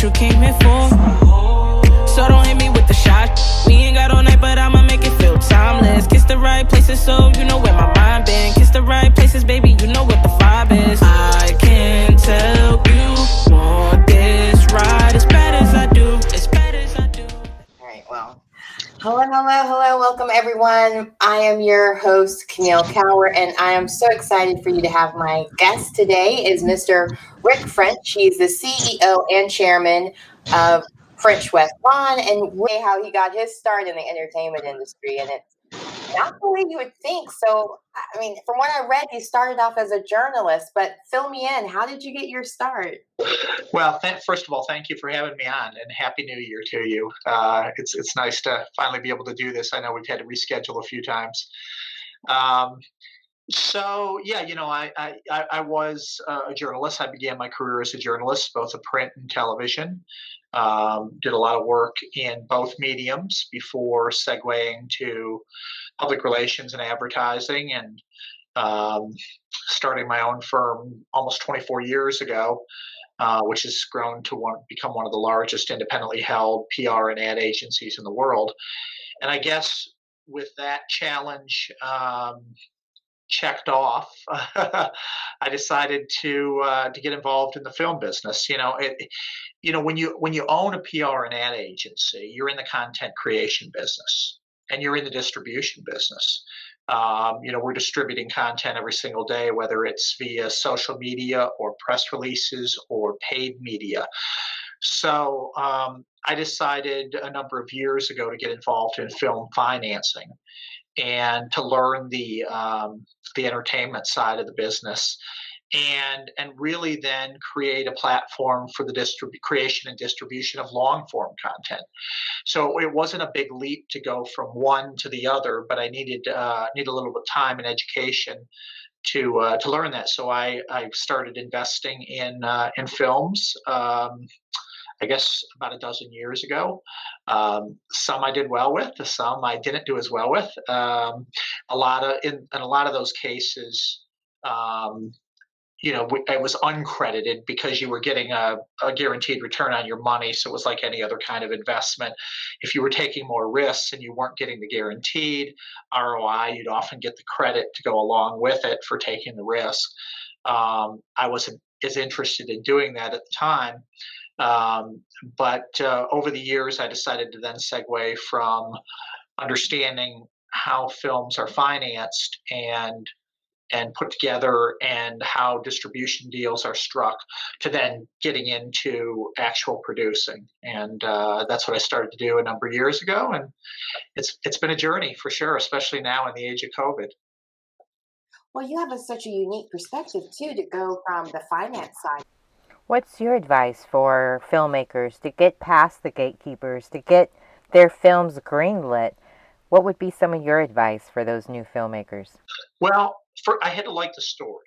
what you came here for. So don't hit me with the shot. We ain't got all night, but I'ma make it feel timeless. Kiss the right places, so you know where my mind been. Kiss the right places, baby, you know what the vibe is. I can tell you want this ride as bad as I do, as bad as I do. All right, well, hello, welcome everyone. I am your host, Camille, and I am so excited for you to have my guest today is Mr. Rick French. He's the CEO and chairman of French West Vaughn, and how he got his start in the entertainment industry. And it's not the way you would think. So, I mean, from what I read, you started off as a journalist, but fill me in. How did you get your start? Well, first of all, thank you for having me on, and Happy New Year to you. It's nice to finally be able to do this. I know we've had to reschedule a few times. So yeah, you know, I was a journalist. I began my career as a journalist, both of print and television. Did a lot of work in both mediums before segueing to public relations and advertising, and starting my own firm almost 24 years ago, which has grown to become one of the largest independently held PR and ad agencies in the world. And I guess with that challenge checked off, I decided to get involved in the film business. When you own a PR and ad agency, you're in the content creation business and you're in the distribution business. We're distributing content every single day, whether it's via social media or press releases or paid media. So I decided a number of years ago to get involved in film financing and to learn the entertainment side of the business, and really then create a platform for the creation and distribution of long form content. So it wasn't a big leap to go from one to the other, but I needed a little bit of time and education to learn that. So I started investing in films. I guess about a dozen years ago. Some I did well with, some I didn't do as well with. In a lot of those cases, it was uncredited because you were getting a guaranteed return on your money. So it was like any other kind of investment. If you were taking more risks and you weren't getting the guaranteed ROI, you'd often get the credit to go along with it for taking the risk. I wasn't as interested in doing that at the time. But over the years, I decided to then segue from understanding how films are financed and put together and how distribution deals are struck to then getting into actual producing. And that's what I started to do a number of years ago. And it's been a journey for sure, especially now in the age of COVID. Well, you have such a unique perspective, too, to go from the finance side. What's your advice for filmmakers to get past the gatekeepers, to get their films greenlit? What would be some of your advice for those new filmmakers? Well, I had to like the story.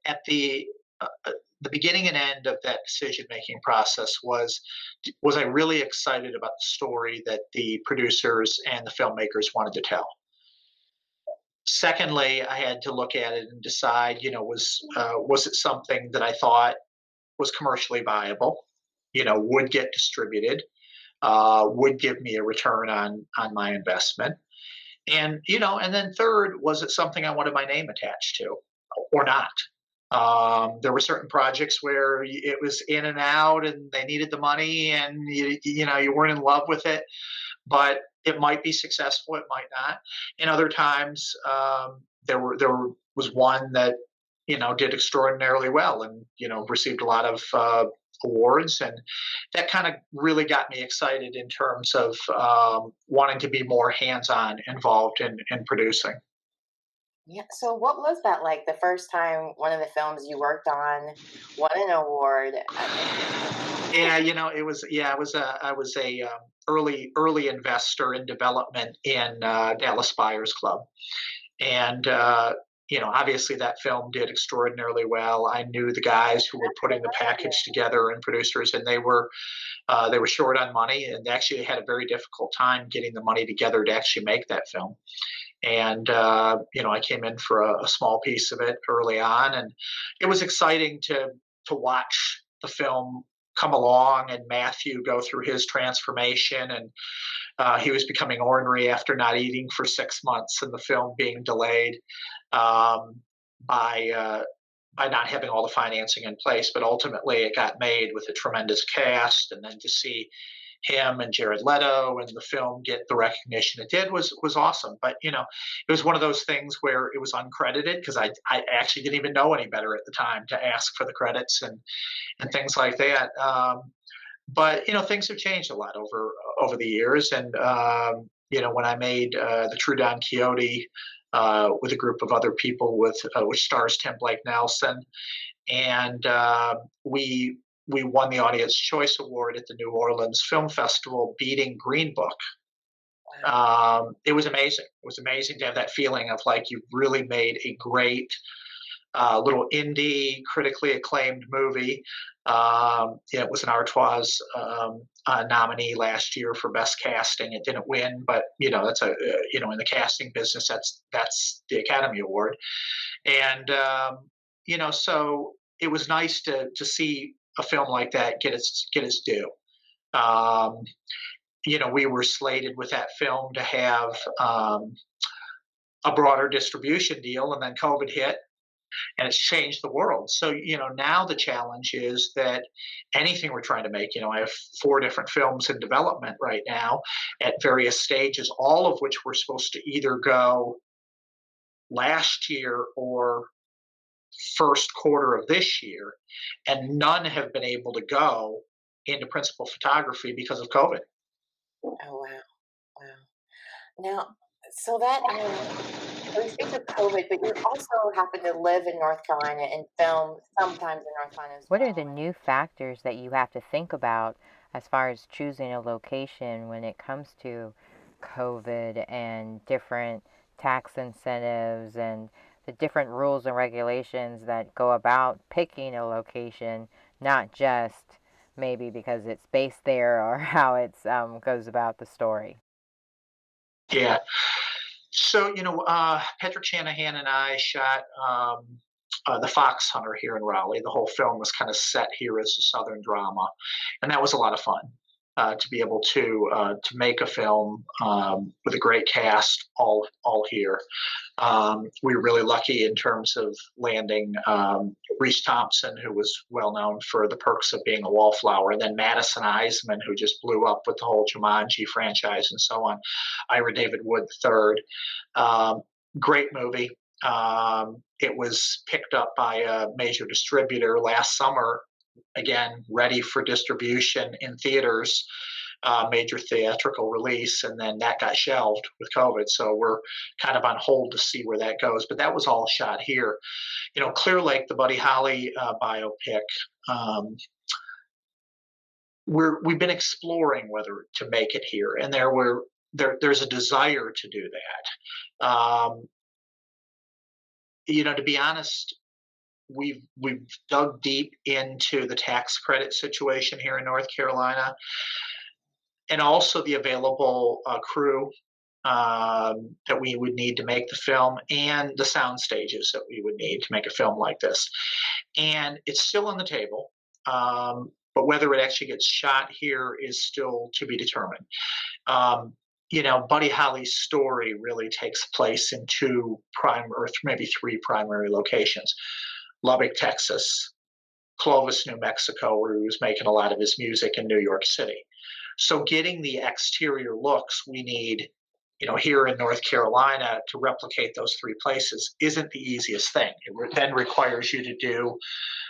At the beginning and end of that decision-making process was I really excited about the story that the producers and the filmmakers wanted to tell. Secondly, I had to look at it and decide, was it something that I thought was commercially viable, would get distributed, would give me a return on my investment. And, and then third, was it something I wanted my name attached to or not? There were certain projects where it was in and out and they needed the money and, you weren't in love with it, but it might be successful, it might not. And other times, there was one that, did extraordinarily well and, received a lot of awards. And that kind of really got me excited in terms of wanting to be more hands-on involved in producing. Yeah. So what was that like the first time one of the films you worked on won an award? Yeah, I was a early investor in development in Dallas Buyers Club. And obviously that film did extraordinarily well. I knew the guys who were putting the package together and producers, and they were short on money and actually had a very difficult time getting the money together to actually make that film. And I came in for a small piece of it early on, and it was exciting to watch the film come along and Matthew go through his transformation, and he was becoming ornery after not eating for 6 months, and the film being delayed um, by not having all the financing in place. But ultimately, it got made with a tremendous cast, and then to see him and Jared Leto and the film get the recognition it did was awesome. But it was one of those things where it was uncredited because I actually didn't even know any better at the time to ask for the credits and things like that. But things have changed a lot over the years, and when I made the True Don Quixote with a group of other people which stars Tim Blake Nelson, and we won the Audience Choice Award at the New Orleans Film Festival, beating Green Book. It was amazing. It was amazing to have that feeling of like you've really made a great little indie, critically acclaimed movie. It was an Artois nominee last year for Best Casting. It didn't win, but that's in the casting business, that's the Academy Award, and so it was nice to see a film like that get its due. We were slated with that film to have a broader distribution deal, and then COVID hit, and it's changed the world. So, now the challenge is that anything we're trying to make, I have 4 different films in development right now at various stages, all of which were supposed to either go last year or first quarter of this year, and none have been able to go into principal photography because of COVID. Oh, wow. Now, so that we speak of COVID, but you also happen to live in North Carolina and film sometimes in North Carolina as What well. are the new factors that you have to think about as far as choosing a location when it comes to COVID and different tax incentives and the different rules and regulations that go about picking a location, not just maybe because it's based there or how it goes about the story? Yeah. So, Patrick Shanahan and I shot The Fox Hunter here in Raleigh. The whole film was kind of set here as a Southern drama, and that was a lot of fun to be able to make a film with a great cast all here. We were really lucky in terms of landing Reese Thompson, who was well known for The Perks of Being a Wallflower, and then Madison Eisman, who just blew up with the whole Jumanji franchise and so on. Ira David Wood III. Great movie. It was picked up by a major distributor last summer, again, ready for distribution in theaters, major theatrical release, and then that got shelved with COVID. So we're kind of on hold to see where that goes. But that was all shot here. Clear Lake, the Buddy Holly biopic, we've been exploring whether to make it here, and there's a desire to do that. To be honest, we've dug deep into the tax credit situation here in North Carolina, and also the available crew that we would need to make the film, and the sound stages that we would need to make a film like this. And it's still on the table, but whether it actually gets shot here is still to be determined. Buddy Holly's story really takes place in 2 or maybe 3 primary locations: Lubbock, Texas, Clovis, New Mexico, where he was making a lot of his music, in New York City. So getting the exterior looks we need, here in North Carolina to replicate those 3 places isn't the easiest thing. It then requires you to do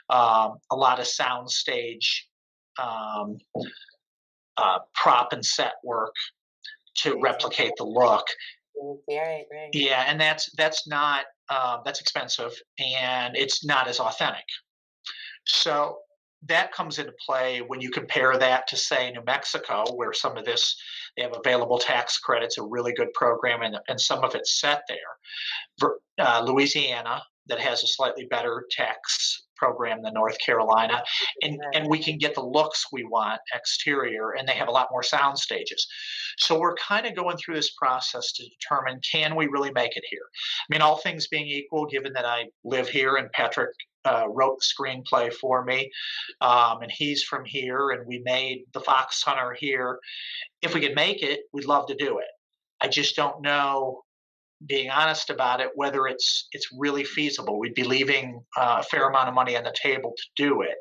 a lot of soundstage prop and set work to replicate the look. Right. Yeah, and that's not that's expensive, and it's not as authentic. So that comes into play when you compare that to, say, New Mexico, where some of this, they have available tax credits, a really good program, and some of it's set there. Louisiana, that has a slightly better tax program than North Carolina, and we can get the looks we want exterior, and they have a lot more sound stages. So we're kind of going through this process to determine, can we really make it here? I mean, all things being equal, given that I live here and Patrick wrote the screenplay for me, and he's from here, and we made The Fox Hunter here. If we could make it, we'd love to do it. I just don't know, being honest about it, whether it's really feasible. We'd be leaving a fair amount of money on the table to do it.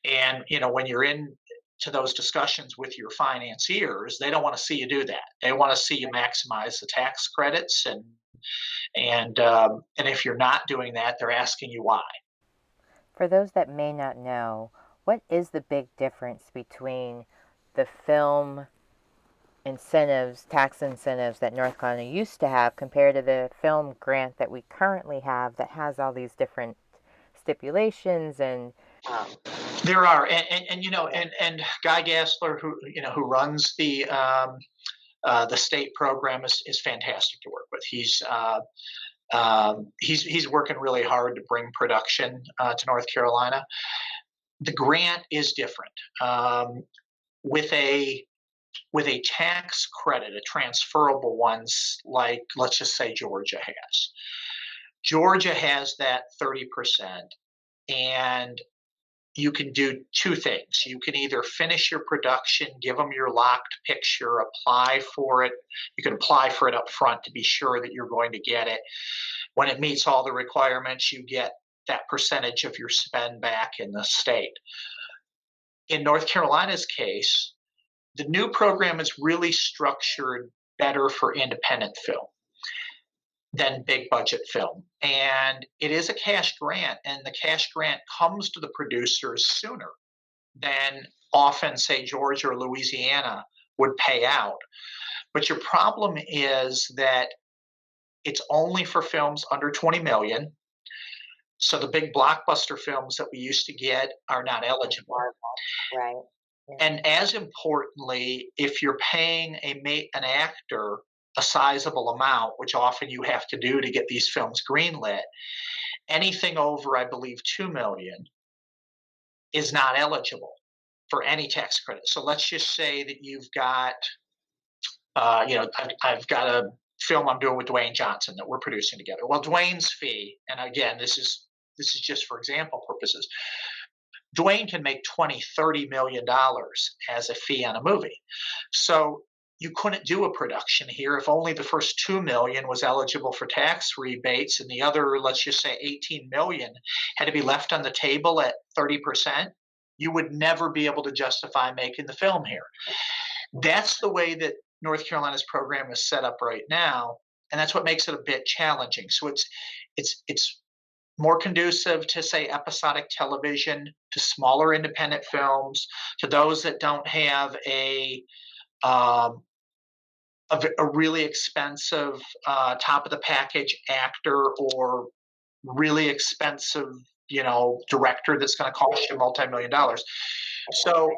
And when you're in to those discussions with your financiers, they don't want to see you do that. They want to see you maximize the tax credits, and if you're not doing that, they're asking you why. For those that may not know, what is the big difference between the film incentives, tax incentives that North Carolina used to have compared to the film grant that we currently have that has all these different stipulations and there are, and Guy Gassler, who runs the state program, is fantastic to work with. He's working really hard to bring production to North Carolina. The grant is different. With a tax credit, a transferable ones, like let's just say Georgia has. Georgia has that 30%, and you can do two things. You can either finish your production, give them your locked picture, apply for it. You can apply for it up front to be sure that you're going to get it. When it meets all the requirements, you get that percentage of your spend back in the state. In North Carolina's case, the new program is really structured better for independent film than big budget film. And it is a cash grant, and the cash grant comes to the producers sooner than often, say, Georgia or Louisiana would pay out. But your problem is that it's only for films under 20 million. So the big blockbuster films that we used to get are not eligible. Right. Yeah. And as importantly, if you're paying an actor a sizable amount, which often you have to do to get these films greenlit, anything over, I believe, 2 million is not eligible for any tax credit. So let's just say that you've got, I've got a film I'm doing with Dwayne Johnson that we're producing together. Well, Dwayne's fee, and again, this is just for example purposes, Dwayne can make $20-30 million as a fee on a movie. So you couldn't do a production here if only the first 2 million was eligible for tax rebates, and the other, let's just say 18 million, had to be left on the table at 30%. You would never be able to justify making the film here. That's the way that North Carolina's program is set up right now, and that's what makes it a bit challenging. So it's more conducive to, say, episodic television, to smaller independent films, to those that don't have a really expensive top of the package actor or really expensive, director that's going to cost you multi-million dollars. So,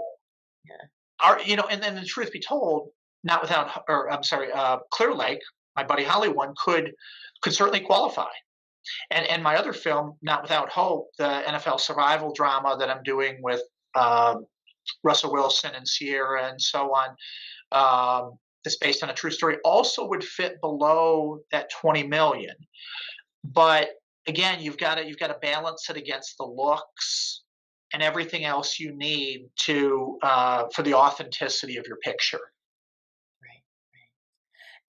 and then the truth be told, Clear Lake, my buddy Holly one, could certainly qualify. And my other film, Not Without Hope, the NFL survival drama that I'm doing with Russell Wilson and Sierra and so on, that's based on a true story, also would fit below that 20 million. But again, you've got to balance it against the looks and everything else you need to for the authenticity of your picture. Right.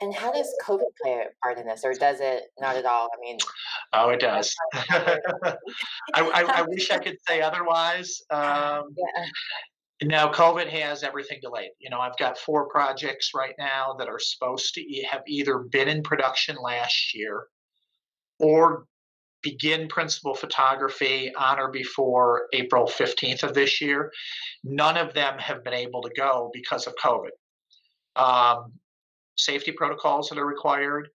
And how does COVID play a part in this, or does it not at all? I mean, oh, it does. I wish I could say otherwise. No, COVID has everything delayed. I've got 4 projects right now that are supposed to have either been in production last year or begin principal photography on or before April 15th of this year. None of them have been able to go because of COVID. Safety protocols that are required,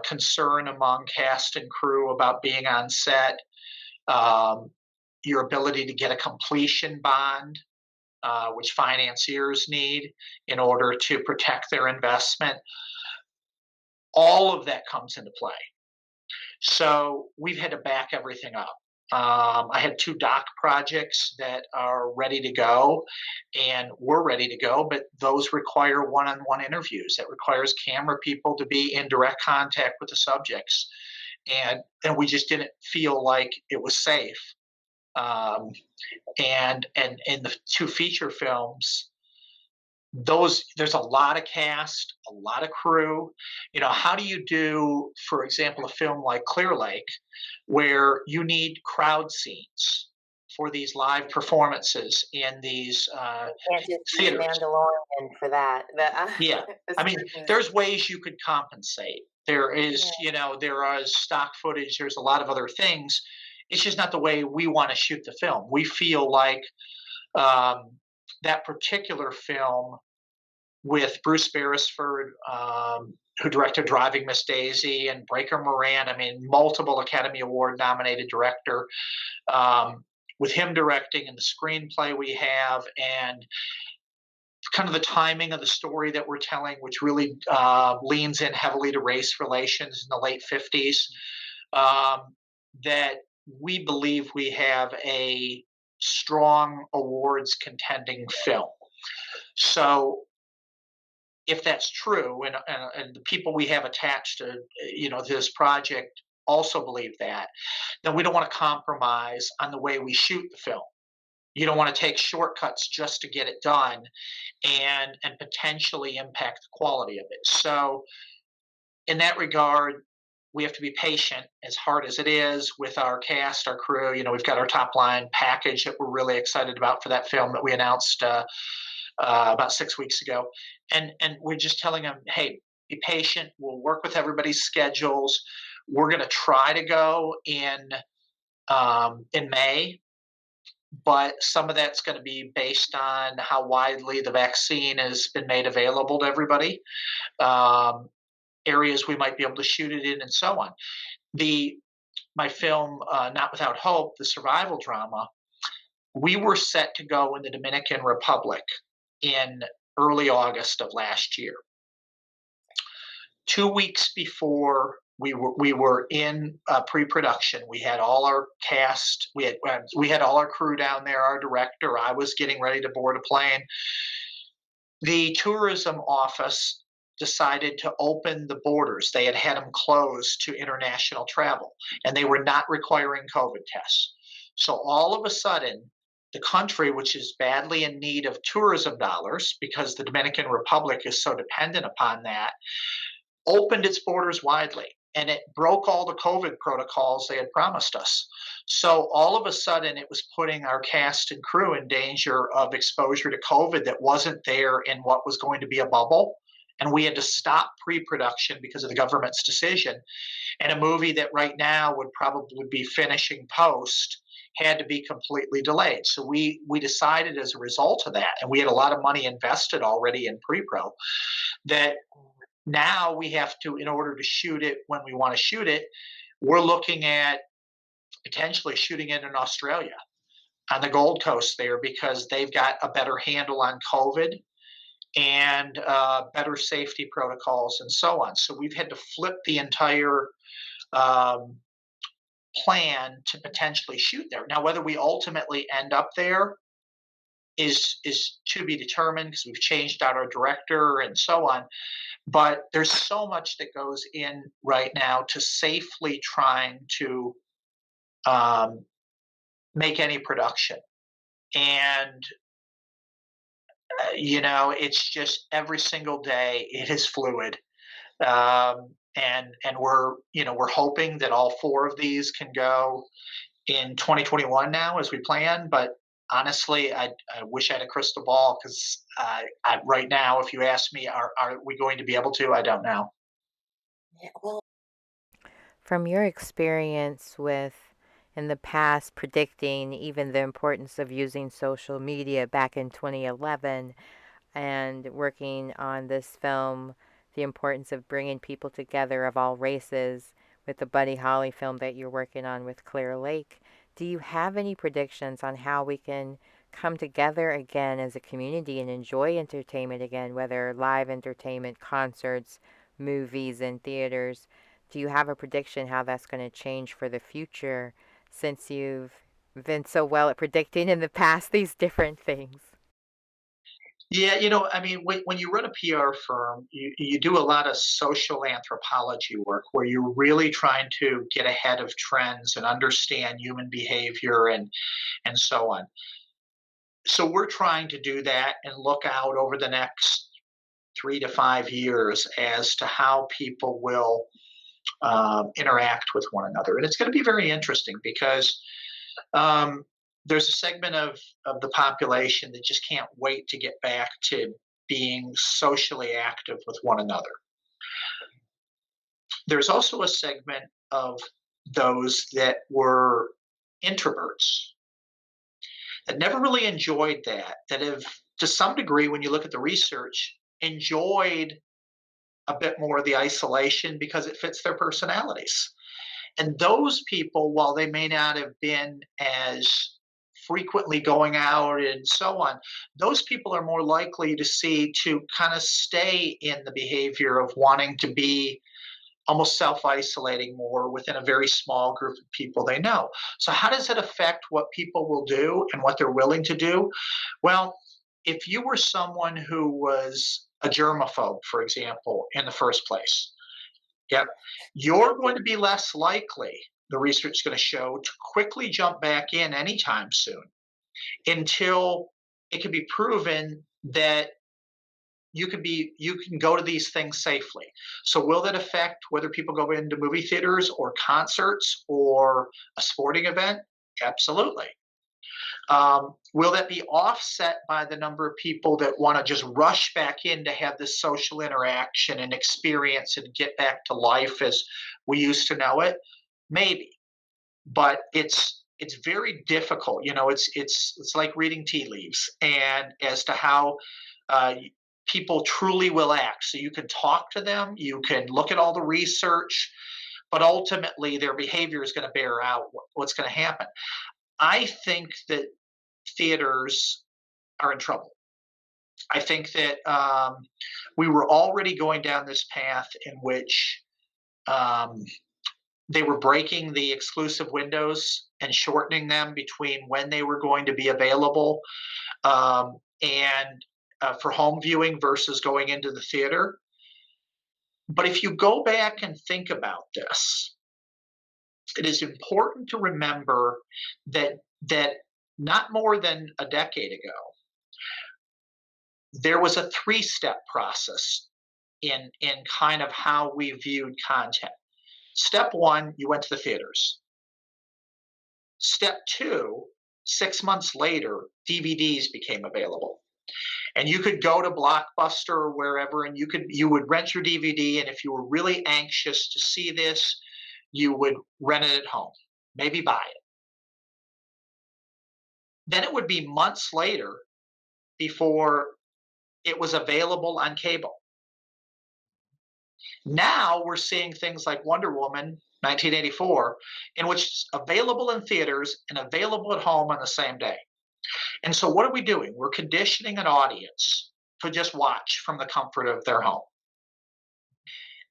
concern among cast and crew about being on set, your ability to get a completion bond, which financiers need in order to protect their investment. All of that comes into play. So we've had to back everything up. I had 2 doc projects that are ready to go, and we're ready to go, but those require one-on-one interviews. That requires camera people to be in direct contact with the subjects. and we just didn't feel like it was safe. Um, and in the two feature films, there's a lot of cast, a lot of crew. How do you do, for example, a film like Clear Lake, where you need crowd scenes for these live performances in these Can't just use theaters? Mandalorian for that. Yeah, I mean, there's ways you could compensate. There is, there is stock footage. There's a lot of other things. It's just not the way we want to shoot the film. We feel like um, that particular film with Bruce Beresford, who directed Driving Miss Daisy, and Breaker Moran. I mean, multiple Academy Award nominated director. With him directing and the screenplay we have, and kind of the timing of the story that we're telling, which really leans in heavily to race relations in the late 50s, that we believe we have a strong awards contending film. So if that's true, and the people we have attached to this project also believe that, then we don't want to compromise on the way we shoot the film. You don't want to take shortcuts just to get it done and potentially impact the quality of it. So in that regard, we have to be patient, as hard as it is, with our cast, our crew. We've got our top line package that we're really excited about for that film that we announced about 6 weeks ago. And we're just telling them, hey, be patient. We'll work with everybody's schedules. We're going to try to go in May, but some of that's going to be based on how widely the vaccine has been made available to everybody, areas we might be able to shoot it in, and so on. My film, Not Without Hope, the survival drama, we were set to go in the Dominican Republic in early August of last year. 2 weeks before we were in pre-production, we had all our cast, we had all our crew down there, our director. I was getting ready to board a plane. The tourism office decided to open the borders. They had them closed to international travel, and they were not requiring COVID tests. So all of a sudden, the country, which is badly in need of tourism dollars because the Dominican Republic is so dependent upon that, opened its borders widely, and it broke all the COVID protocols they had promised us. So all of a sudden, it was putting our cast and crew in danger of exposure to COVID that wasn't there in what was going to be a bubble. And we had to stop pre-production because of the government's decision. And a movie that right now would probably be finishing post had to be completely delayed. So we decided, as a result of that, and we had a lot of money invested already in pre-pro, that now we have to, in order to shoot it when we want to shoot it, we're looking at potentially shooting it in Australia on the Gold Coast there, because they've got a better handle on COVID and better safety protocols and so on. So we've had to flip the entire plan to potentially shoot there. Now, whether we ultimately end up there is to be determined, because we've changed out our director and so on. But there's so much that goes in right now to safely trying to make any production. And it's just every single day it is fluid. And we're hoping that all 4 of these can go in 2021 now as we plan. But honestly, I wish I had a crystal ball, because right now, if you ask me, are we going to be able to? I don't know. Yeah, well, From your experience with, in the past, predicting even the importance of using social media back in 2011, and working on this film, the importance of bringing people together of all races, with the Buddy Holly film that you're working on with Clear Lake, do you have any predictions on how we can come together again as a community and enjoy entertainment again, whether live entertainment, concerts, movies, and theaters? Do you have a prediction how that's going to change for the future, since you've been so well at predicting in the past these different things? Yeah, I mean, when you run a PR firm, you do a lot of social anthropology work where you're really trying to get ahead of trends and understand human behavior and so on. So we're trying to do that and look out over the next 3 to 5 years as to how people will interact with one another. And it's going to be very interesting because um, there's a segment of the population that just can't wait to get back to being socially active with one another. There's also a segment of those that were introverts that never really enjoyed that have, to some degree, when you look at the research, enjoyed a bit more of the isolation because it fits their personalities. And those people, while they may not have been as frequently going out and so on, those people are more likely to kind of stay in the behavior of wanting to be almost self-isolating more within a very small group of people they know. So how does it affect what people will do and what they're willing to do? Well, if you were someone who was a germaphobe, for example, in the first place, yep, you're going to be less likely, the research is going to show, to quickly jump back in anytime soon until it can be proven that you can go to these things safely. So will that affect whether people go into movie theaters or concerts or a sporting event? Absolutely. Will that be offset by the number of people that want to just rush back in to have this social interaction and experience and get back to life as we used to know it? Maybe, but it's very difficult. It's like reading tea leaves, and as to how uh, people truly will act. So you can talk to them, you can look at all the research, but ultimately their behavior is going to bear out what's going to happen. I think that theaters are in trouble. I think that we were already going down this path in which um, they were breaking the exclusive windows and shortening them between when they were going to be available and for home viewing versus going into the theater. But if you go back and think about this, it is important to remember that not more than a decade ago, there was a three-step process in kind of how we viewed content. Step one, you went to the theaters. Step two, 6 months later, DVDs became available. And you could go to Blockbuster or wherever, and you would rent your DVD, and if you were really anxious to see this, you would rent it at home, maybe buy it. Then it would be months later before it was available on cable. Now we're seeing things like Wonder Woman 1984, in which it's available in theaters and available at home on the same day. And so what are we doing? We're conditioning an audience to just watch from the comfort of their home.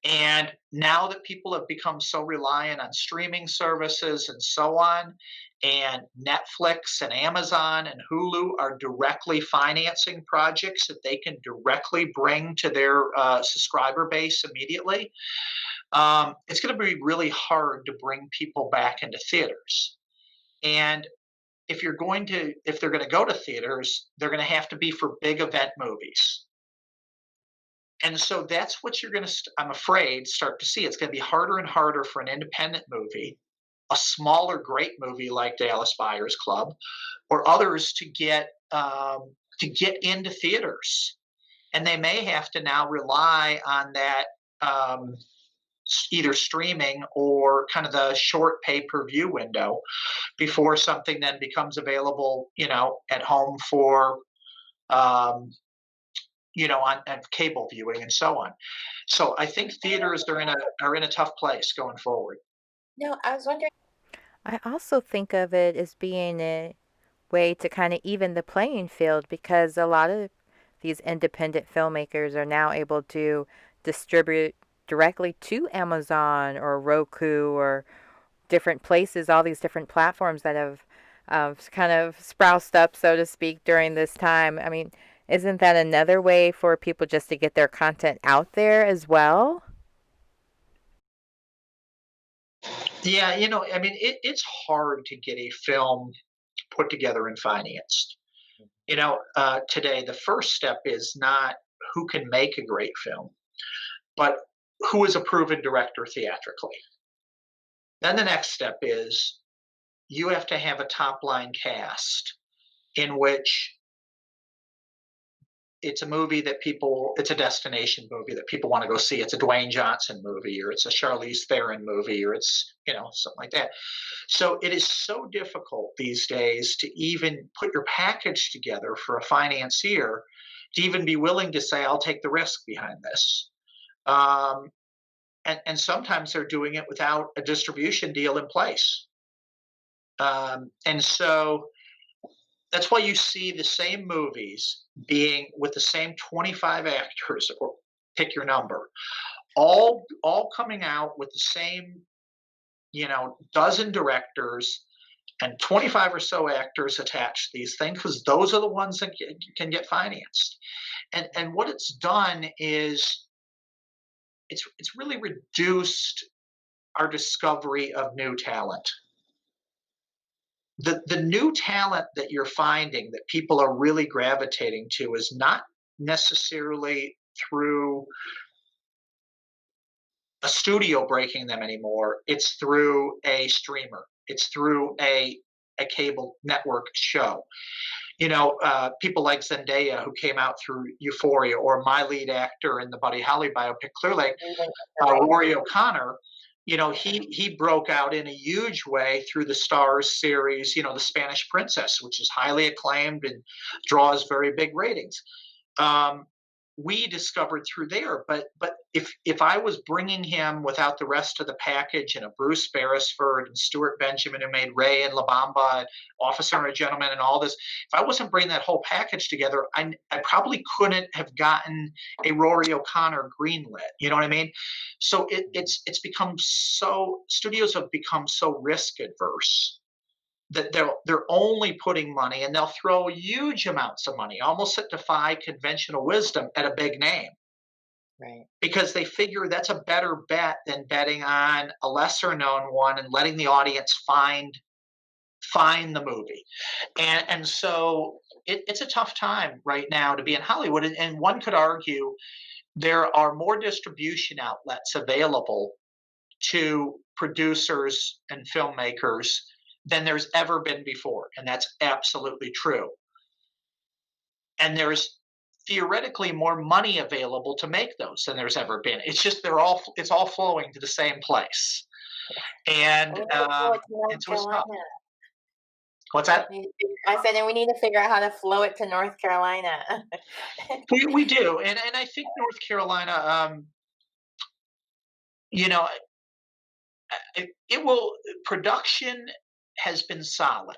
And now that people have become so reliant on streaming services and so on, and Netflix and Amazon and Hulu are directly financing projects that they can directly bring to their subscriber base immediately, it's going to be really hard to bring people back into theaters. And if they're going to go to theaters, they're going to have to be for big event movies. And so that's what you're going to, I'm afraid, start to see. It's going to be harder and harder for an independent movie, a smaller, great movie like Dallas Buyers Club, or others to get into theaters. And they may have to now rely on that either streaming or kind of the short pay-per-view window before something then becomes available, at home for on cable viewing and so on. So I think theaters are in a tough place going forward. No, I was wondering. I also think of it as being a way to kind of even the playing field because a lot of these independent filmmakers are now able to distribute directly to Amazon or Roku or different places, all these different platforms that have kind of sprouted up, so to speak, during this time. I mean, Isn't that another way for people just to get their content out there as well? Yeah, I mean, it's hard to get a film put together and financed. Today, the first step is not who can make a great film, but who is a proven director theatrically. Then the next step is you have to have a top line cast in which it's a movie that it's a destination movie that people want to go see. It's a Dwayne Johnson movie, or it's a Charlize Theron movie, or it's, something like that. So it is so difficult these days to even put your package together for a financier to even be willing to say, I'll take the risk behind this. And sometimes they're doing it without a distribution deal in place. And so that's why you see the same movies being with the same 25 actors, or pick your number, all coming out with the same, dozen directors and 25 or so actors attached to these things, because those are the ones that can get financed. And what it's done is it's really reduced our discovery of new talent. The new talent that you're finding that people are really gravitating to is not necessarily through a studio breaking them anymore. It's through a streamer. It's through a cable network show. People like Zendaya, who came out through Euphoria, or my lead actor in the Buddy Holly biopic, Clear Lake, Rory O'Connor. He broke out in a huge way through the Starz series, The Spanish Princess, which is highly acclaimed and draws very big ratings. We discovered through there, but if I was bringing him without the rest of the package, and a Bruce Beresford and Stuart Benjamin, who made Ray and La Bamba, Officer and a Gentleman, and all this, if I wasn't bringing that whole package together, I probably couldn't have gotten a Rory O'Connor greenlit. You know what I mean? So it's become so, studios have become so risk adverse that they're only putting money, and they'll throw huge amounts of money, almost that defy conventional wisdom, at a big name. Right. Because they figure that's a better bet than betting on a lesser known one and letting the audience find the movie. And so it's a tough time right now to be in Hollywood. And one could argue there are more distribution outlets available to producers and filmmakers than there's ever been before. And that's absolutely true. And there's theoretically more money available to make those than there's ever been. It's just it's all flowing to the same place. And so it's tough. What's that? I said, and we need to figure out how to flow it to North Carolina. we do. And I think North Carolina, it will, production has been solid,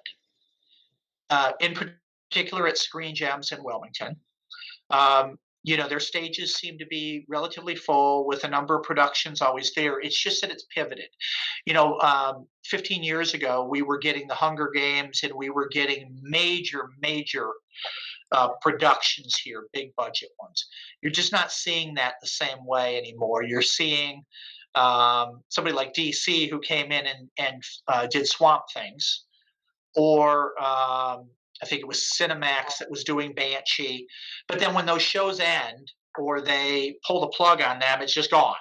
in particular at Screen Gems in Wilmington. Their stages seem to be relatively full, with a number of productions always there. It's just that it's pivoted. 15 years ago, we were getting the Hunger Games, and we were getting major productions here, big budget ones. You're just not seeing that the same way anymore. You're seeing somebody like DC, who came in and did Swamp Things, or I think it was Cinemax that was doing Banshee. But then when those shows end, or they pull the plug on them, it's just gone.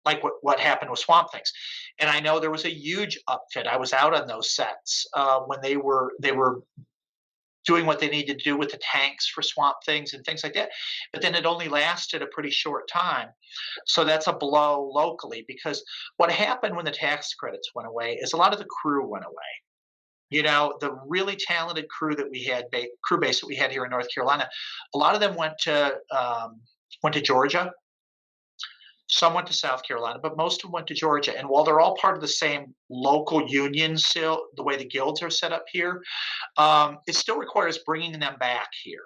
Like what happened with Swamp Things. And I know there was a huge upfit. I was out on those sets when they were doing what they needed to do with the tanks for Swamp Things and things like that. But then it only lasted a pretty short time. So that's a blow locally, because what happened when the tax credits went away is a lot of the crew went away. The really talented crew that we had, crew base that we had here in North Carolina, a lot of them went to Georgia. Some went to South Carolina, but most of them went to Georgia. And while they're all part of the same local union, still the way the guilds are set up here, it still requires bringing them back here.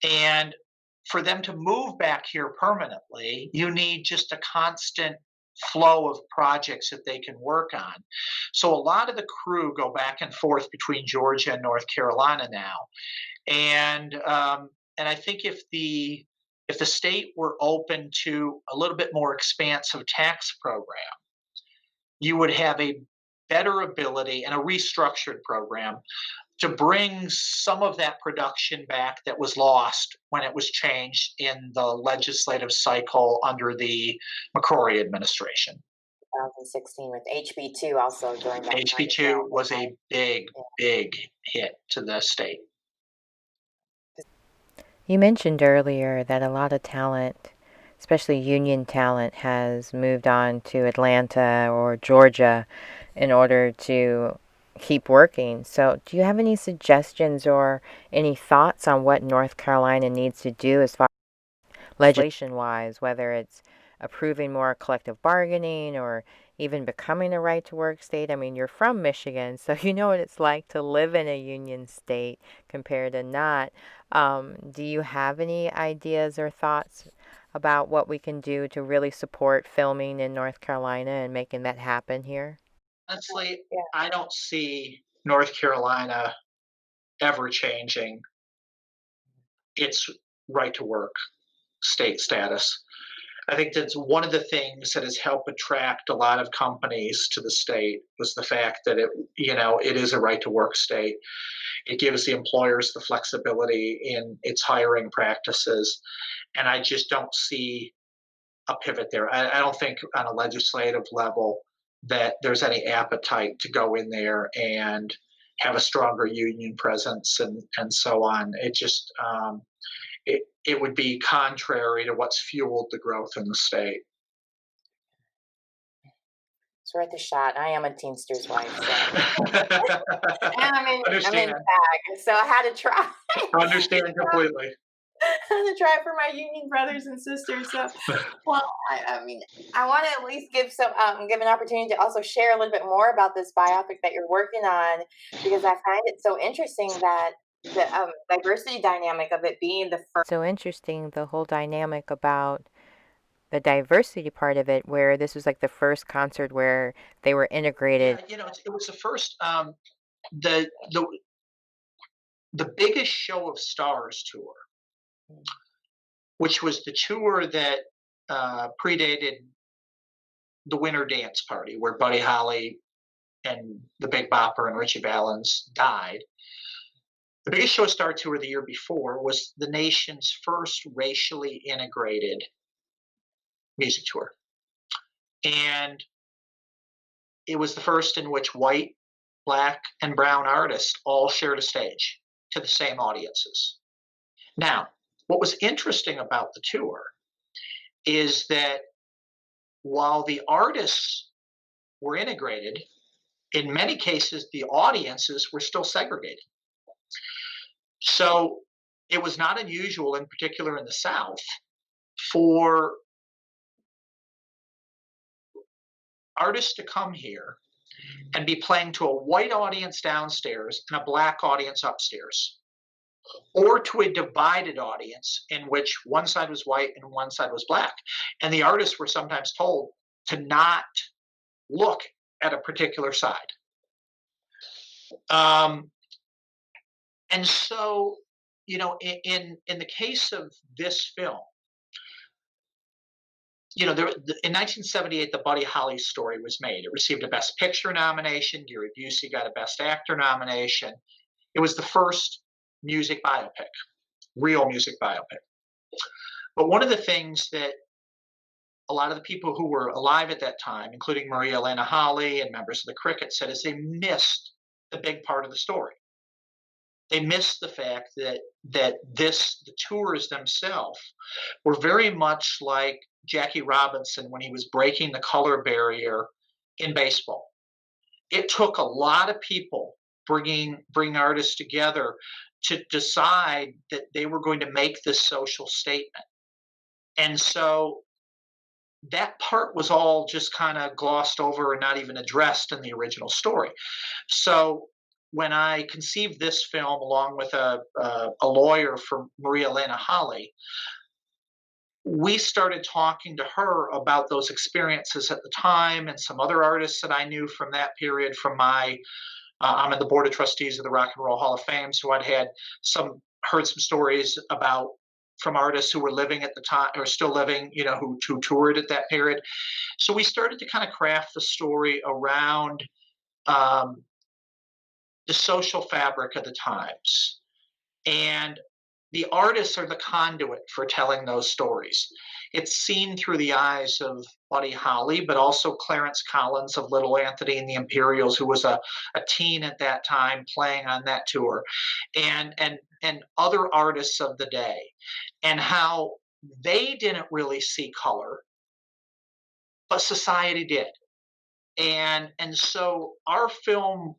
And for them to move back here permanently, you need just a constant flow of projects that they can work on. So a lot of the crew go back and forth between Georgia and North Carolina now. And I think if the state were open to a little bit more expansive tax program, you would have a better ability and a restructured program to bring some of that production back that was lost when it was changed in the legislative cycle under the McCrory administration. 2016 with HB2 also during that time. HB2 was a big hit to the state. You mentioned earlier that a lot of talent, especially union talent, has moved on to Atlanta or Georgia in order to keep working. So do you have any suggestions or any thoughts on what North Carolina needs to do as far as legislation-wise, whether it's approving more collective bargaining or even becoming a right-to-work state? I mean, you're from Michigan, so you know what it's like to live in a union state compared to not. Do you have any ideas or thoughts about what we can do to really support filming in North Carolina and making that happen here? Honestly, I don't see North Carolina ever changing its right to work state status. I think that's one of the things that has helped attract a lot of companies to the state was the fact that it is a right to work state. It gives the employers the flexibility in its hiring practices. And I just don't see a pivot there. I don't think on a legislative level that there's any appetite to go in there and have a stronger union presence and so on. It just it would be contrary to what's fueled the growth in the state. It's worth a shot. I am a Teamsters wife, so. And I'm in tag, so I had to try. Understand completely. I had to try for my union brothers and sisters. So, well, I mean, I want to at least give an opportunity to also share a little bit more about this biopic that you're working on, because I find it so interesting that the diversity dynamic of it being the first. So interesting, the whole dynamic about the diversity part of it, where this was like the first concert where they were integrated. Yeah, it was the first, the biggest Show of Stars tour, which was the tour that predated the Winter Dance Party, where Buddy Holly and the Big Bopper and Richie Valens died. The biggest Show of Stars tour the year before was the nation's first racially integrated music tour. And it was the first in which white, black, and brown artists all shared a stage to the same audiences. Now, what was interesting about the tour is that while the artists were integrated, in many cases, the audiences were still segregated. So it was not unusual, in particular in the South, for artists to come here and be playing to a white audience downstairs and a black audience upstairs, or to a divided audience in which one side was white and one side was black. And the artists were sometimes told to not look at a particular side. And so, in the case of this film, in 1978, the Buddy Holly story was made. It received a Best Picture nomination. Gary Busey got a Best Actor nomination. It was the first music biopic, real music biopic. But one of the things that a lot of the people who were alive at that time, including Maria Elena Holly and members of the Cricket, said is they missed the big part of the story. They missed the fact that the tours themselves were very much like Jackie Robinson when he was breaking the color barrier in baseball. It took a lot of people bringing artists together to decide that they were going to make this social statement. And so that part was all just kind of glossed over and not even addressed in the original story. So when I conceived this film along with a lawyer for Maria Elena Holly, we started talking to her about those experiences at the time and some other artists that I knew from that period from I'm in the board of trustees of the Rock and Roll Hall of Fame, so I'd heard some stories about from artists who were living at the time or still living, who toured at that period. So we started to kind of craft the story around um, the social fabric of the times. And the artists are the conduit for telling those stories. It's seen through the eyes of Buddy Holly, but also Clarence Collins of Little Anthony and the Imperials, who was a teen at that time playing on that tour, and other artists of the day, and how they didn't really see color, but society did. And so our film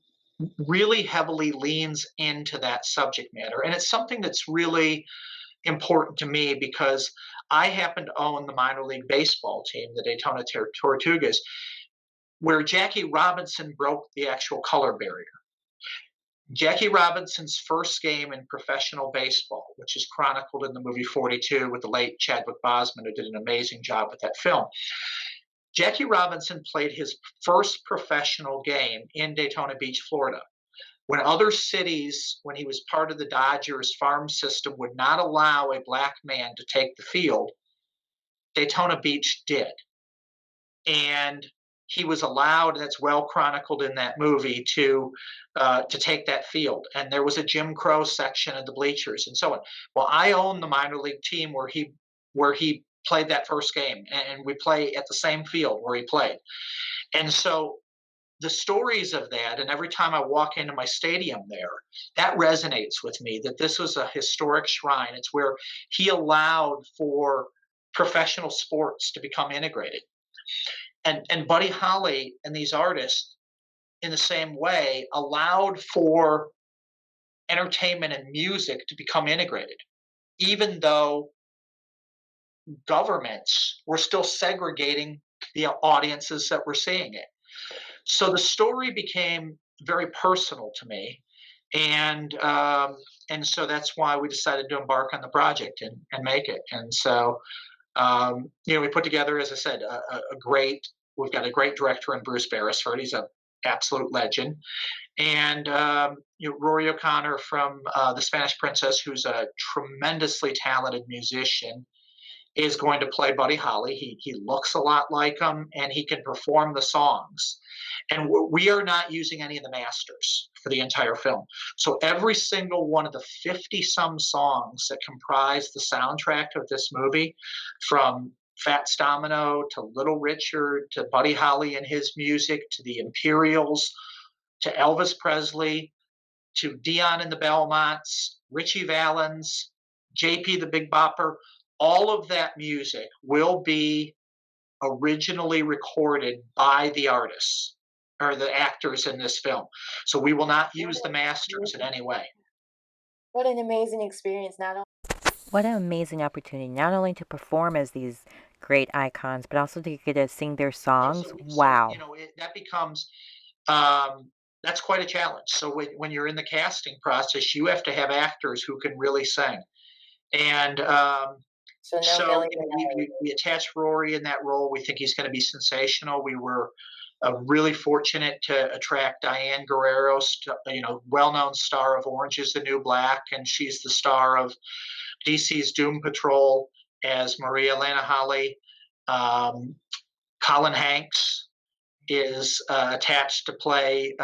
really heavily leans into that subject matter. And it's something that's really important to me because I happen to own the minor league baseball team, the Daytona Tortugas, where Jackie Robinson broke the actual color barrier. Jackie Robinson's first game in professional baseball, which is chronicled in the movie 42 with the late Chadwick Boseman, who did an amazing job with that film. Jackie Robinson played his first professional game in Daytona Beach, Florida. When other cities, when he was part of the Dodgers farm system, would not allow a black man to take the field, Daytona Beach did. And he was allowed, and it's well chronicled in that movie, to take that field. And there was a Jim Crow section of the bleachers and so on. Well, I own the minor league team where he played that first game, and we play at the same field where he played. And so the stories of that, and every time I walk into my stadium there, that resonates with me, that this was a historic shrine. It's where he allowed for professional sports to become integrated. And Buddy Holly and these artists, in the same way, allowed for entertainment and music to become integrated, even though governments were still segregating the audiences that were seeing it. So the story became very personal to me, and so that's why we decided to embark on the project and make it. And so we put together, as I said, we've got a great director in Bruce Beresford. He's an absolute legend. And Rory O'Connor from The Spanish Princess, who's a tremendously talented musician, is going to play Buddy Holly. He looks a lot like him, and he can perform the songs. And we are not using any of the masters for the entire film. So every single one of the 50-some songs that comprise the soundtrack of this movie, from Fats Domino to Little Richard to Buddy Holly and his music to the Imperials to Elvis Presley to Dion and the Belmonts, Richie Valens, JP the Big Bopper, all of that music will be originally recorded by the artists or the actors in this film. So we will not use the masters in any way. What an amazing experience. What an amazing opportunity, not only to perform as these great icons, but also to get to sing their songs. Wow. So, that becomes, that's quite a challenge. So when you're in the casting process, you have to have actors who can really sing. And so we attached Rory in that role. We think he's going to be sensational. We were really fortunate to attract Diane Guerrero, well-known star of Orange is the New Black, and she's the star of DC's Doom Patrol as Maria Lana Holly. Colin Hanks is attached to play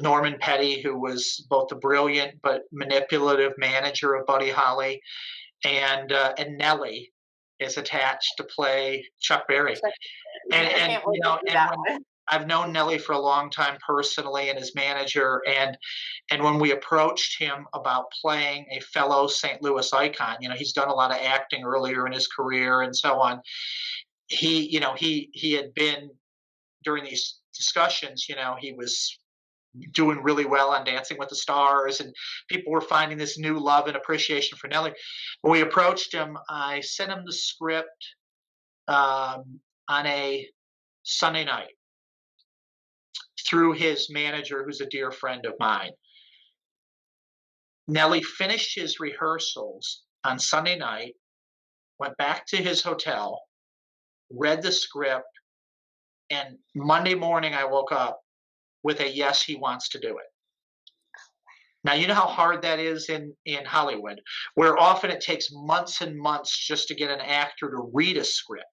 Norman Petty, who was both the brilliant but manipulative manager of Buddy Holly, and Nelly is attached to play Chuck Berry. And I've known Nelly for a long time personally, and his manager, and when we approached him about playing a fellow St. Louis icon, he's done a lot of acting earlier in his career and so on. He had been, during these discussions, he was doing really well on Dancing with the Stars, and people were finding this new love and appreciation for Nelly. When we approached him, I sent him the script on a Sunday night through his manager, who's a dear friend of mine. Nelly finished his rehearsals on Sunday night, went back to his hotel, read the script, and Monday morning I woke up with a yes, he wants to do it. Now, you know how hard that is in Hollywood, where often it takes months and months just to get an actor to read a script.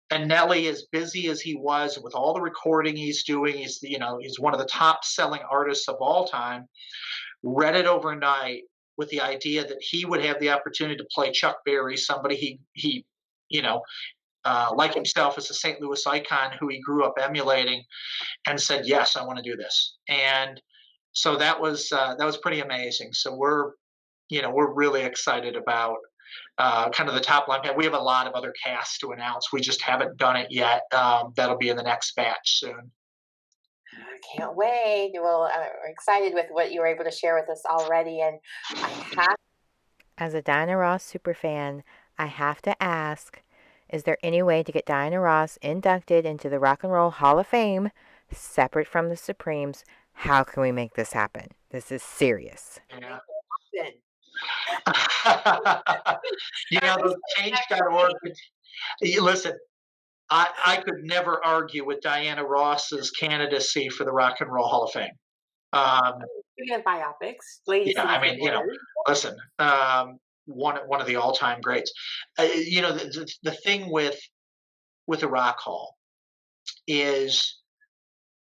And Nelly, as busy as he was with all the recording he's doing, he's one of the top selling artists of all time, read it overnight with the idea that he would have the opportunity to play Chuck Berry, somebody he you know like himself as a St. Louis icon who he grew up emulating, and said, "Yes, I want to do this." And so that was pretty amazing. So we're really excited about kind of the top line. We have a lot of other casts to announce. We just haven't done it yet. That'll be in the next batch soon. I can't wait. Well, I'm excited with what you were able to share with us already. And I have. As a Diana Ross superfan, I have to ask, is there any way to get Diana Ross inducted into the Rock and Roll Hall of Fame, separate from the Supremes? How can we make this happen? This is serious. Yeah. The change.org. Listen, I could never argue with Diana Ross's candidacy for the Rock and Roll Hall of Fame. Speaking of biopics, ladies. Yeah, I mean, listen, one of the all-time greats. The thing with the Rock Hall is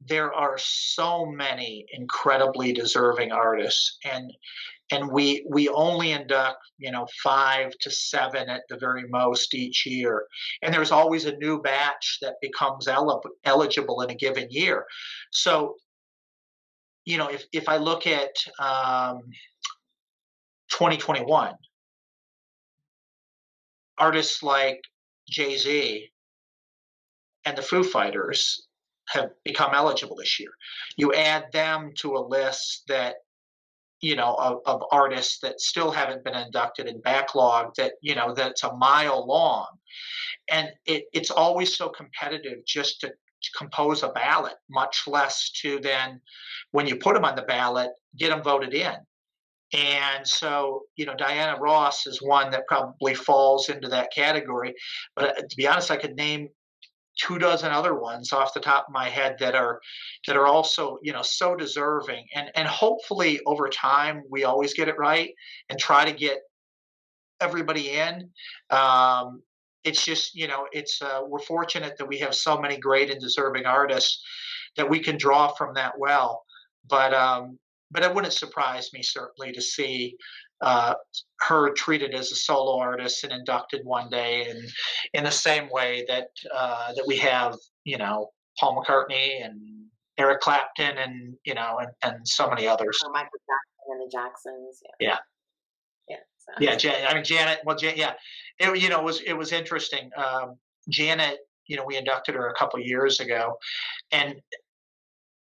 there are so many incredibly deserving artists, and we only induct 5 to 7 at the very most each year, and there's always a new batch that becomes eligible in a given year. So if I look at 2021, artists like Jay-Z and the Foo Fighters have become eligible this year. You add them to a list that of artists that still haven't been inducted and backlogged, that's a mile long, and it's always so competitive just to compose a ballot, much less to then, when you put them on the ballot, get them voted in. And so Diana Ross is one that probably falls into that category, but to be honest, I could name 24 other ones off the top of my head that are also so deserving, and hopefully over time we always get it right and try to get everybody in. It's just we're fortunate that we have so many great and deserving artists that we can draw from that well, but it wouldn't surprise me certainly to see her treated as a solo artist and inducted one day, and in the same way that we have Paul McCartney and Eric Clapton and and so many others. Michael Jackson and the Jacksons. Yeah. So. Yeah, Janet. Well, yeah, it was interesting. Janet, we inducted her a couple of years ago, and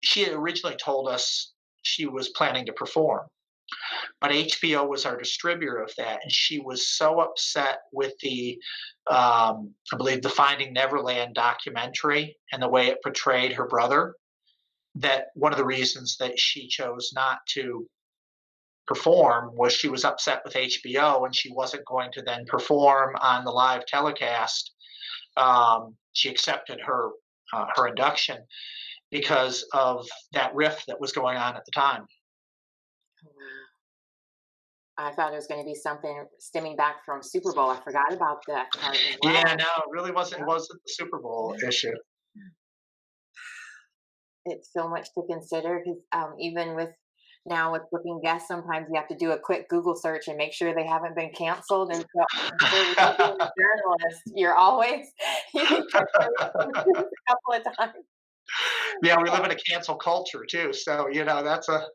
she had originally told us she was planning to perform, but HBO was our distributor of that, and she was so upset with the, I believe, the Finding Neverland documentary and the way it portrayed her brother, that one of the reasons that she chose not to perform was she was upset with HBO, and she wasn't going to then perform on the live telecast. She accepted her induction because of that rift that was going on at the time. I thought it was going to be something stemming back from Super Bowl. I forgot about that part as well. Yeah, no, it really wasn't. It wasn't the Super Bowl issue. It's so much to consider, because even with booking guests, sometimes you have to do a quick Google search and make sure they haven't been canceled. And so, I'm sure with being a journalist, you're always a couple of times. Yeah, we live in a cancel culture too, so that's a.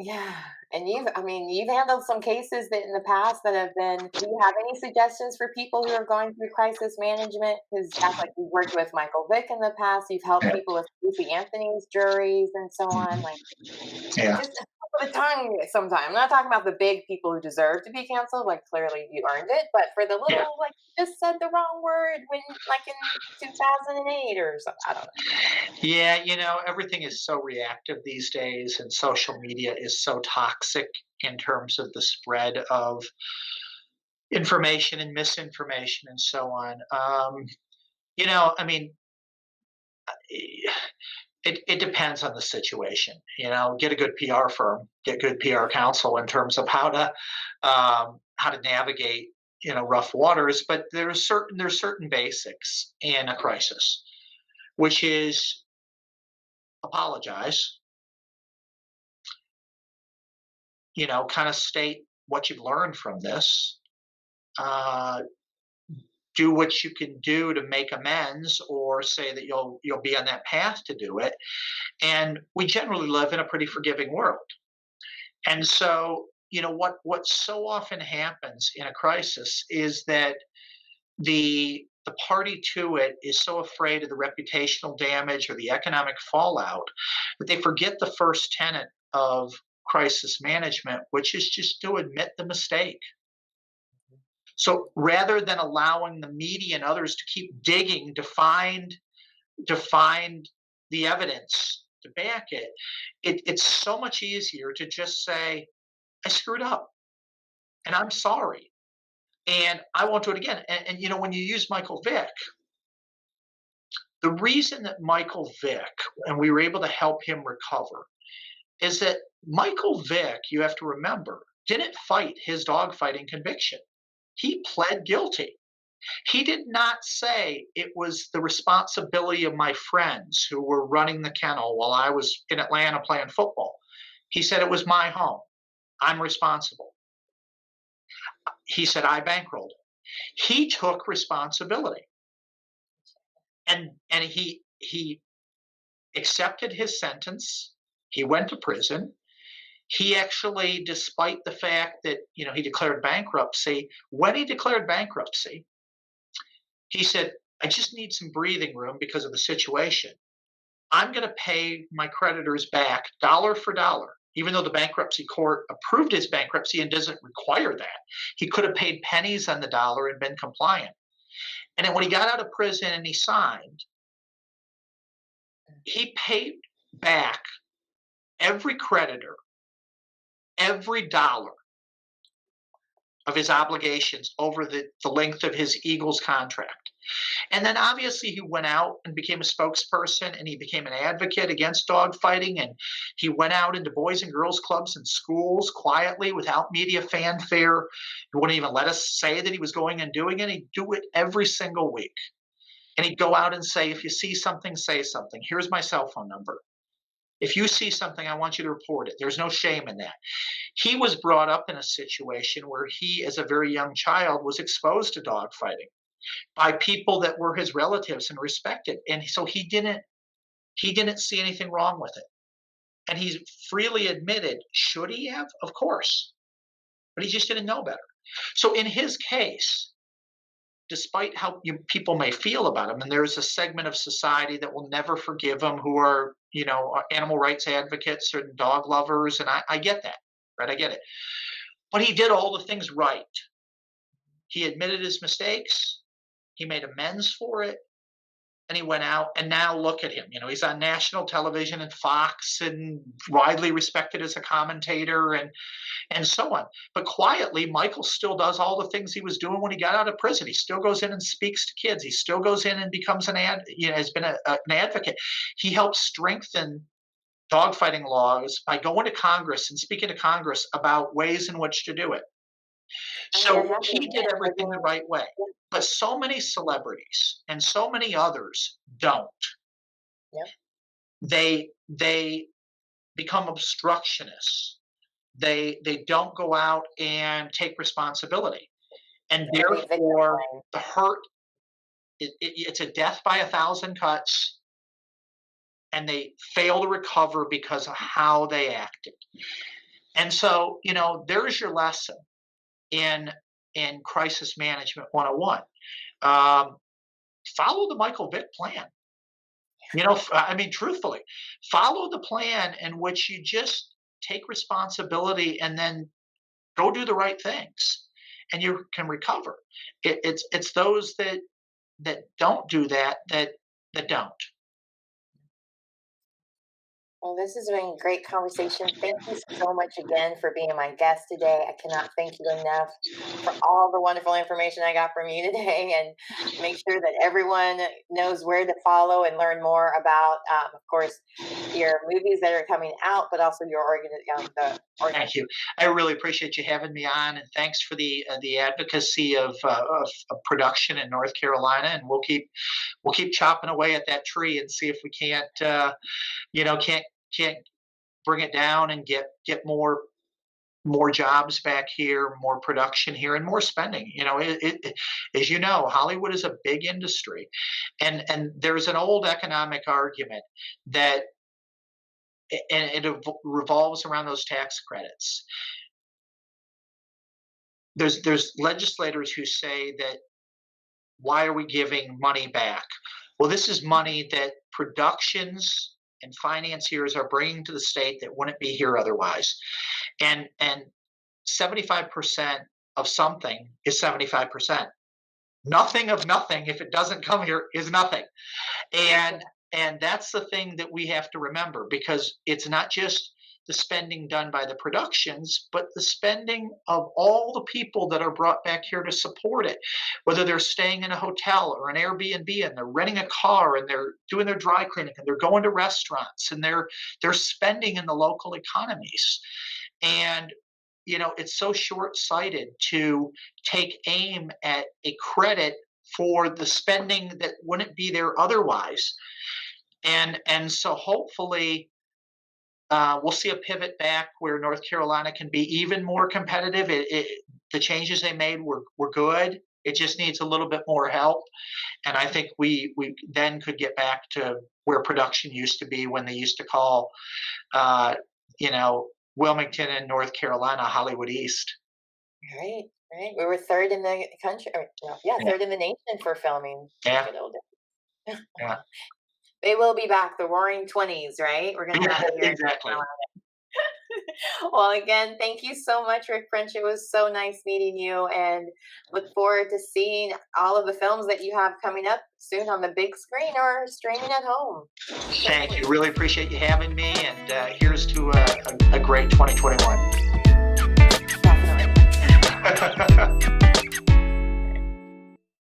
Yeah, and you've handled some cases that in the past that have been. Do you have any suggestions for people who are going through crisis management? Because like you've worked with Michael Vick in the past, you've helped people with Lucy Anthony's juries and so on. Like, just a slip of the tongue sometimes. I'm not talking about the big people who deserve to be canceled. Like, clearly you earned it, but for the little, like, you just said the wrong word when, like, in 2008 or something. I don't know. Yeah, everything is so reactive these days, and social media is so toxic in terms of the spread of information and misinformation and so on. It depends on the situation. Get a good PR firm, get good PR counsel in terms of how to navigate rough waters. But there's certain basics in a crisis, which is apologize. Kind of state what you've learned from this. Do what you can do to make amends, or say that you'll be on that path to do it. And we generally live in a pretty forgiving world. And so, what so often happens in a crisis is that the party to it is so afraid of the reputational damage or the economic fallout that they forget the first tenet of crisis management, which is just to admit the mistake. So rather than allowing the media and others to keep digging to find the evidence to back it, it's so much easier to just say, I screwed up and I'm sorry and I won't do it again. And when you use Michael Vick, the reason that Michael Vick, and we were able to help him recover, is that Michael Vick, you have to remember, didn't fight his dogfighting conviction. He pled guilty. He did not say it was the responsibility of my friends who were running the kennel while I was in Atlanta playing football. He said it was my home. I'm responsible. He said I bankrolled it. He took responsibility. And he accepted his sentence. He went to prison. He actually, despite the fact that, he declared bankruptcy, when he declared bankruptcy, he said, I just need some breathing room because of the situation. I'm going to pay my creditors back dollar for dollar, even though the bankruptcy court approved his bankruptcy and doesn't require that. He could have paid pennies on the dollar and been compliant. And then when he got out of prison and he signed, he paid back every creditor every dollar of his obligations over the length of his Eagles contract. And then obviously he went out and became a spokesperson, and he became an advocate against dogfighting, and he went out into boys and girls clubs and schools quietly without media fanfare. He wouldn't even let us say that he was going and doing it. He'd do it every single week. And he'd go out and say, if you see something, say something. Here's my cell phone number. If you see something, I want you to report it. There's no shame in that. He was brought up in a situation where he, as a very young child, was exposed to dogfighting by people that were his relatives and respected. And so he didn't see anything wrong with it. And he freely admitted, should he have? Of course. But he just didn't know better. So in his case, despite how people may feel about him, and there's a segment of society that will never forgive him, who are, animal rights advocates and dog lovers, and I get that, right? I get it. But he did all the things right. He admitted his mistakes. He made amends for it. And he went out, and now look at him. He's on national television and Fox, and widely respected as a commentator, and so on. But quietly, Michael still does all the things he was doing when he got out of prison. He still goes in and speaks to kids. He still goes in and becomes has been an advocate. He helps strengthen dogfighting laws by going to Congress and speaking to Congress about ways in which to do it. So he did everything the right way. But so many celebrities and so many others don't. Yeah. They become obstructionists. They don't go out and take responsibility. And therefore, the hurt, it's a death by 1,000 cuts, and they fail to recover because of how they acted. And so, there's your lesson in Crisis Management 101. Follow the Michael Vick plan. Truthfully, follow the plan in which you just take responsibility and then go do the right things, and you can recover. It's those that don't do that don't. Well, this has been a great conversation. Thank you so much again for being my guest today. I cannot thank you enough for all the wonderful information I got from you today, and make sure that everyone knows where to follow and learn more about, of course, your movies that are coming out, but also your Thank you. I really appreciate you having me on, and thanks for the advocacy of production in North Carolina. And we'll keep chopping away at that tree and see if we can't bring it down and get more jobs back here, more production here, and more spending. As you know, Hollywood is a big industry, and there's an old economic argument that, and it revolves around those tax credits. There's legislators who say that, why are we giving money back? Well, this is money that productions and financiers are bringing to the state that wouldn't be here otherwise. And 75% of something is 75%. Nothing of nothing, if it doesn't come here, is nothing. And that's the thing that we have to remember, because it's not just the spending done by the productions, but the spending of all the people that are brought back here to support it, whether they're staying in a hotel or an Airbnb, and they're renting a car, and they're doing their dry cleaning, and they're going to restaurants, and they're spending in the local economies. And it's so short-sighted to take aim at a credit for the spending that wouldn't be there otherwise. And so hopefully we'll see a pivot back where North Carolina can be even more competitive. The changes they made were good. It just needs a little bit more help. And I think we then could get back to where production used to be, when they used to call, Wilmington and North Carolina Hollywood East. Right. We were third in the country. Third in the nation for filming. Yeah. Yeah. They will be back, the Roaring 20s, right? We're going to have it here. Exactly. Well, again, thank you so much, Rick French. It was so nice meeting you, and look forward to seeing all of the films that you have coming up soon on the big screen or streaming at home. Thank you. Really appreciate you having me, and here's to a great 2021. Definitely.